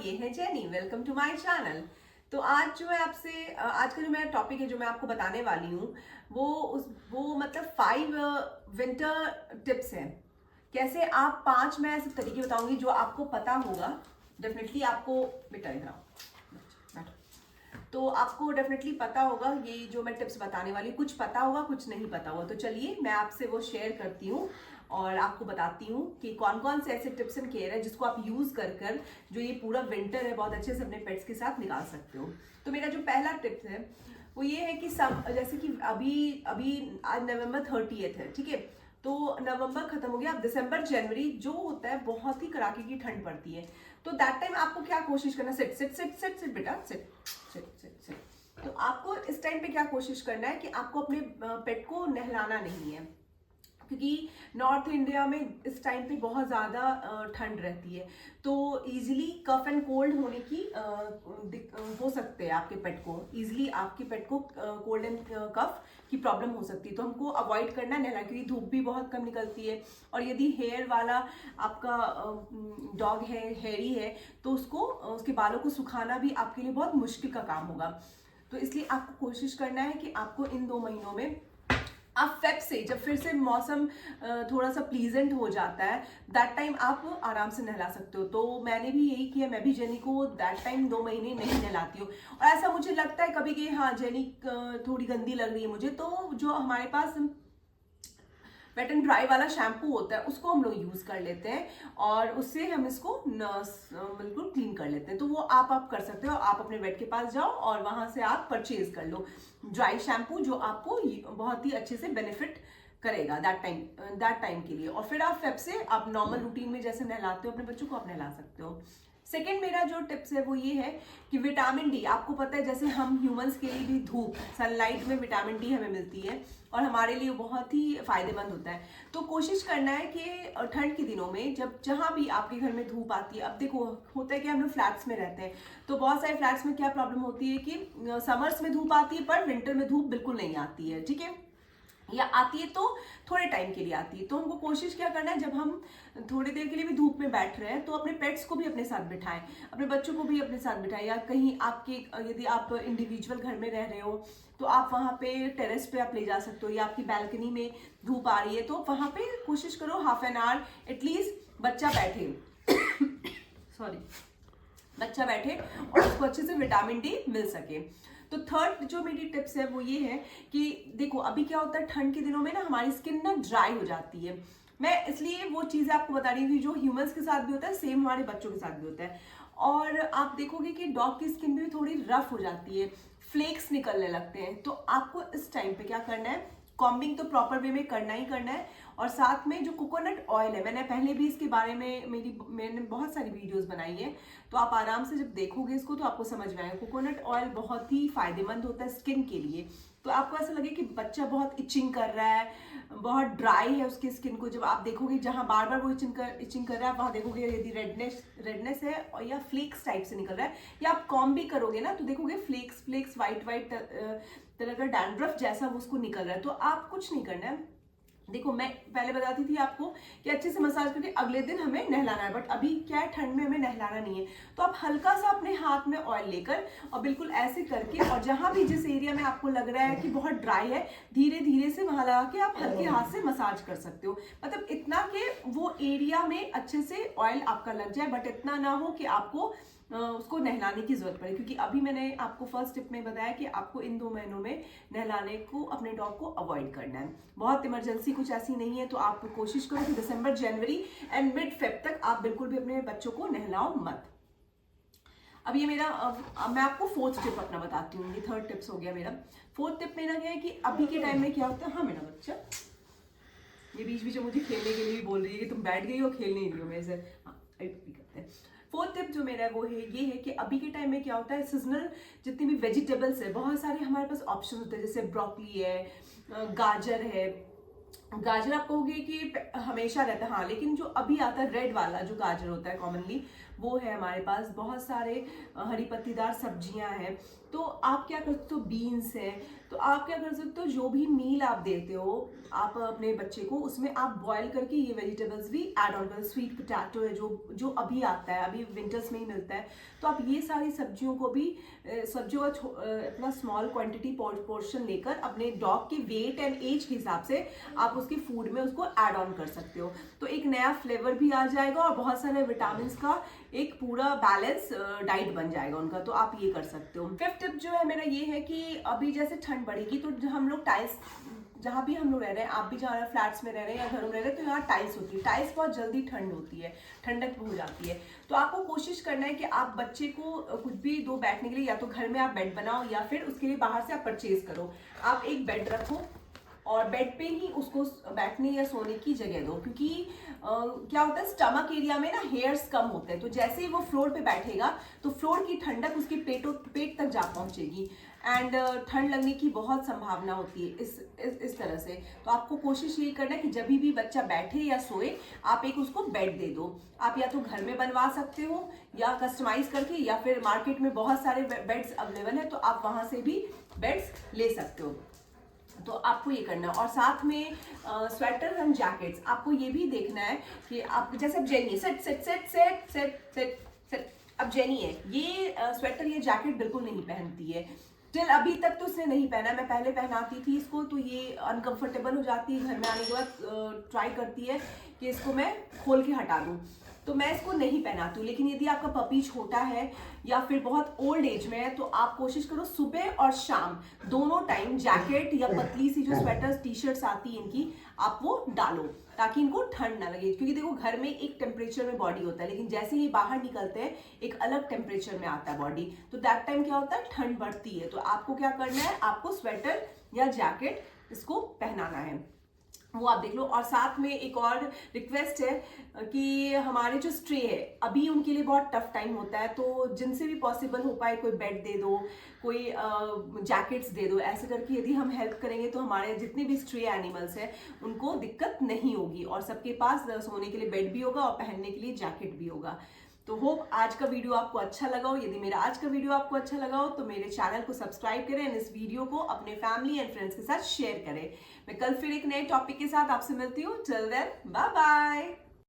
ये है Jenny, welcome to my channel. तो आज जो है आपसे आज का जो मेरा टॉपिक है जो मैं आपको बताने वाली हूँ वो मतलब 5 विंटर टिप्स हैं। कैसे आप 5 मैं ऐसे तरीके बताऊंगी जो आपको पता होगा। डेफिनेटली आपको बेटा इधर आओ, तो आपको डेफिनेटली पता होगा ये जो मैं टिप्स बताने वाली हूँ। कुछ पता होगा, कुछ नहीं पता होगा। तो चलिए मैं आपसे वो शेयर करती हूँ और आपको बताती हूँ कि कौन कौन से ऐसे टिप्स एंड केयर है जिसको आप यूज कर कर जो ये पूरा विंटर है बहुत अच्छे से अपने पेट्स के साथ निकाल सकते हो। तो मेरा जो पहला टिप्स है वो ये है कि सब जैसे कि अभी अभी आज नवंबर 30 है, ठीक है। तो नवंबर खत्म हो गया, अब दिसंबर जनवरी जो होता है बहुत ही कड़ाके की ठंड पड़ती है। तो दैट टाइम आपको क्या कोशिश करना, sit sit sit sit sit बेटा सिट सिट सिट सिट। तो आपको इस टाइम पे क्या कोशिश करना है कि आपको अपने पेट को नहलाना नहीं है, क्योंकि नॉर्थ इंडिया में इस टाइम पे बहुत ज़्यादा ठंड रहती है। तो इजीली कफ एंड कोल्ड होने की हो सकते हैं आपके पेट को। इजीली आपके पेट को कोल्ड एंड कफ की प्रॉब्लम हो सकती है। तो हमको अवॉइड करना है नहला, क्योंकि धूप भी बहुत कम निकलती है। और यदि हेयर वाला आपका डॉग है, हेयरी है, तो उसको उसके बालों को सुखाना भी आपके लिए बहुत मुश्किल का काम होगा। तो इसलिए आपको कोशिश करना है कि आपको इन 2 महीनों में आप फेब से जब फिर से मौसम थोड़ा सा प्लीजेंट हो जाता है, दैट टाइम आप आराम से नहला सकते हो। तो मैंने भी यही किया, मैं भी जेनी को दैट टाइम 2 महीने नहीं नहलाती हूँ। और ऐसा मुझे लगता है कभी कि हाँ जेनी थोड़ी गंदी लग रही है मुझे, तो जो हमारे पास वेट एंड ड्राई वाला शैम्पू होता है उसको हम लोग यूज कर लेते हैं और उससे हम इसको बिल्कुल क्लीन कर लेते हैं। तो वो आप कर सकते हो। आप अपने वेट के पास जाओ और वहां से आप परचेज कर लो ड्राई शैम्पू जो आपको बहुत ही अच्छे से बेनिफिट करेगा दैट टाइम के लिए। और फिर आप फेब से आप नॉर्मल रूटीन में जैसे नहलाते हो अपने बच्चों को आप नहला सकते हो। सेकेंड मेरा जो टिप्स है वो ये है कि विटामिन डी, आपको पता है जैसे हम ह्यूमंस के लिए भी धूप सनलाइट में विटामिन डी हमें मिलती है और हमारे लिए बहुत ही फायदेमंद होता है। तो कोशिश करना है कि ठंड के दिनों में जब जहाँ भी आपके घर में धूप आती है, अब देखो होता है कि हम लोग फ्लैट्स में रहते हैं, तो बहुत सारे फ्लैट्स में क्या प्रॉब्लम होती है कि समर्स में धूप आती है पर विंटर में धूप बिल्कुल नहीं आती है, ठीक है, या आती है तो थोड़े टाइम के लिए आती है। तो हमको कोशिश क्या करना है, जब हम थोड़ी देर के लिए भी धूप में बैठ रहे हैं तो अपने पेट्स को भी अपने साथ बिठाएं, अपने बच्चों को भी अपने साथ बिठाएं। या कहीं आपके यदि आप इंडिविजुअल घर में रह रहे हो तो आप वहाँ पे टेरेस पे आप ले जा सकते हो, या आपकी बैल्कनी में धूप आ रही है तो वहाँ पे कोशिश करो हाफ एन आवर एटलीस्ट बच्चा बैठे सॉरी बच्चा बैठे और उसको अच्छे से विटामिन डी मिल सके। तो थर्ड जो मेरी टिप्स है वो ये है कि देखो अभी क्या होता है ठंड के दिनों में ना हमारी स्किन ना ड्राई हो जाती है। मैं इसलिए वो चीजें आपको बता रही थी जो ह्यूमंस के साथ भी होता है, सेम हमारे बच्चों के साथ भी होता है। और आप देखोगे कि डॉग की स्किन भी थोड़ी रफ हो जाती है, फ्लेक्स निकलने लगते हैं। तो आपको इस टाइम पे क्या करना है, कॉम्बिंग तो प्रॉपर वे में करना ही करना है। और साथ में जो कोकोनट ऑयल है, मैंने पहले भी इसके बारे में मैंने बहुत सारी वीडियोस बनाई है, तो आप आराम से जब देखोगे इसको तो आपको समझ में आएगा। कोकोनट ऑयल बहुत ही फायदेमंद होता है स्किन के लिए। तो आपको ऐसा लगे कि बच्चा बहुत इचिंग कर रहा है, बहुत ड्राई है उसकी स्किन को, जब आप देखोगे जहां बार बार वो इचिंग कर रहा है वहां देखोगे यदि रेडनेस है और या फ्लेक्स टाइप से निकल रहा है, या आप कॉम भी करोगे ना तो देखोगे फ्लेक्स फ्लेक्स वाइट तरह का डैंड्रफ जैसा वो उसको निकल रहा है। तो आप कुछ नहीं करना है। देखो मैं पहले बताती थी आपको कि अच्छे से मसाज करके अगले दिन हमें नहलाना है, बट अभी क्या है ठंड में हमें नहलाना नहीं है। तो आप हल्का सा अपने हाथ में ऑयल लेकर और बिल्कुल ऐसे करके, और जहां भी जिस एरिया में आपको लग रहा है कि बहुत ड्राई है, धीरे धीरे से वहां लगा के आप हल्के हाथ से मसाज कर सकते हो। मतलब इतना कि वो एरिया में अच्छे से ऑयल आपका लग जाए, बट इतना ना हो कि आपको उसको नहलाने की जरूरत पड़े। क्योंकि अभी मैंने आपको फर्स्ट टिप में बताया कि आपको इन 2 महीनों में नहलाने को अपने डॉग को अवॉइड करना है। बहुत इमरजेंसी कुछ ऐसी नहीं है तो आप कोशिश करो कि दिसंबर जनवरी एंड मिड फेब तक आप बिल्कुल भी अपने बच्चों को नहलाओ मत। अब ये मेरा मैं आपको फोर्थ टिप अपना बताती हूँ। ये थर्ड टिप्स हो गया मेरा। फोर्थ टिप मेरा क्या है कि अभी के टाइम में क्या होता है, हाँ मेरा बच्चा ये बीच बीच में मुझे खेलने के लिए भी बोल रही है कि तुम बैठ गई हो, खेल नहीं रही हो मेरे से। हाँ करते हैं। फोर्थ टिप जो मेरा है वो है ये है कि अभी के टाइम में क्या होता है, सीजनल जितनी भी वेजिटेबल्स है बहुत सारे हमारे पास ऑप्शन होते हैं, जैसे ब्रोकली है, गाजर है, गाजर आप कहोगे कि हमेशा रहता है, हाँ, लेकिन जो अभी आता है रेड वाला जो गाजर होता है कॉमनली, वो है हमारे पास। बहुत सारे हरी पत्तीदार सब्जियां हैं। तो आप क्या कर सकते हो, बीन्स है, तो आप क्या कर सकते हो, जो भी मील आप देते हो आप अपने बच्चे को, उसमें आप बॉयल करके ये वेजिटेबल्स भी ऐड ऑन करो। स्वीट पोटैटो है जो जो अभी आता है, अभी विंटर्स में ही मिलता है, तो आप ये सारी सब्जियों को भी, सब्जियों का अपना स्मॉल क्वांटिटी पोर्शन लेकर अपने डॉग के वेट एंड एज के हिसाब से आप उसके फूड में उसको ऐड ऑन कर सकते हो। तो एक नया फ्लेवर भी आ जाएगा और बहुत सारे विटामिन का एक पूरा बैलेंस डाइट बन जाएगा उनका। तो आप ये कर सकते हो। फिफ्थ टिप जो है मेरा ये है कि अभी जैसे ठंड बढ़ेगी तो हम लोग टाइल्स, जहाँ भी हम लोग रह रहे हैं, आप भी जहाँ फ्लैट्स में रह रहे हैं या घरों में रह रहे हैं, तो यहाँ टाइल्स होती है। टाइल्स बहुत जल्दी ठंड होती है, ठंडक हो जाती है। तो आपको कोशिश करना है कि आप बच्चे को कुछ भी दो बैठने के लिए, या तो घर में आप बेड बनाओ या फिर उसके लिए बाहर से आप परचेज करो। आप एक बेड रखो और बेड पे ही उसको बैठने या सोने की जगह दो, क्योंकि क्या होता है, स्टमक एरिया में ना हेयर्स कम होते हैं। तो जैसे ही वो फ्लोर पे बैठेगा तो फ्लोर की ठंडक उसके पेट तक जा पहुंचेगी एंड ठंड लगने की बहुत संभावना होती है इस तरह से। तो आपको कोशिश यही करना है कि जब भी बच्चा बैठे या सोए आप एक उसको बेड दे दो। आप या तो घर में बनवा सकते हो या कस्टमाइज करके, या फिर मार्केट में बहुत सारे बेड्स अवेलेबल है, तो आप वहां से भी बेड्स ले सकते हो। तो आपको ये करना है। और साथ में स्वेटर एंड जैकेट्स, आपको ये भी देखना है कि आप, जैसे अब jenny set set set set set set set, अब जेनी है, ये स्वेटर ये जैकेट बिल्कुल नहीं पहनती है। टिल अभी तक तो उसने नहीं पहना, मैं पहले पहनाती थी इसको, तो ये अनकंफर्टेबल हो जाती है। घर में आने के बाद ट्राई करती है कि इसको मैं खोल के हटा दूं, तो मैं इसको नहीं पहनाती हूँ। लेकिन यदि आपका पपी छोटा है या फिर बहुत ओल्ड एज में है, तो आप कोशिश करो सुबह और शाम दोनों टाइम जैकेट या पतली सी जो स्वेटर्स टी शर्ट्स आती है इनकी, आप वो डालो, ताकि इनको ठंड ना लगे। क्योंकि देखो घर में एक टेम्परेचर में बॉडी होता है, लेकिन जैसे ये बाहर निकलते हैं एक अलग टेम्परेचर में आता है बॉडी, तो दैट टाइम क्या होता है, ठंड बढ़ती है। तो आपको क्या करना है, आपको स्वेटर या जैकेट इसको पहनाना है, वो आप देख लो। और साथ में एक और रिक्वेस्ट है कि हमारे जो स्ट्रे है अभी उनके लिए बहुत टफ टाइम होता है, तो जिनसे भी पॉसिबल हो पाए कोई बेड दे दो, कोई जैकेट्स दे दो। ऐसे करके यदि हम हेल्प करेंगे तो हमारे जितने भी स्ट्रे एनिमल्स हैं उनको दिक्कत नहीं होगी, और सबके पास सोने के लिए बेड भी होगा और पहनने के लिए जैकेट भी होगा। तो होप आज का वीडियो आपको अच्छा लगा हो। यदि मेरा आज का वीडियो आपको अच्छा लगा हो तो मेरे चैनल को सब्सक्राइब करें और इस वीडियो को अपने फैमिली एंड फ्रेंड्स के साथ शेयर करें। मैं कल फिर एक नए टॉपिक के साथ आपसे मिलती हूँ। Till then bye bye.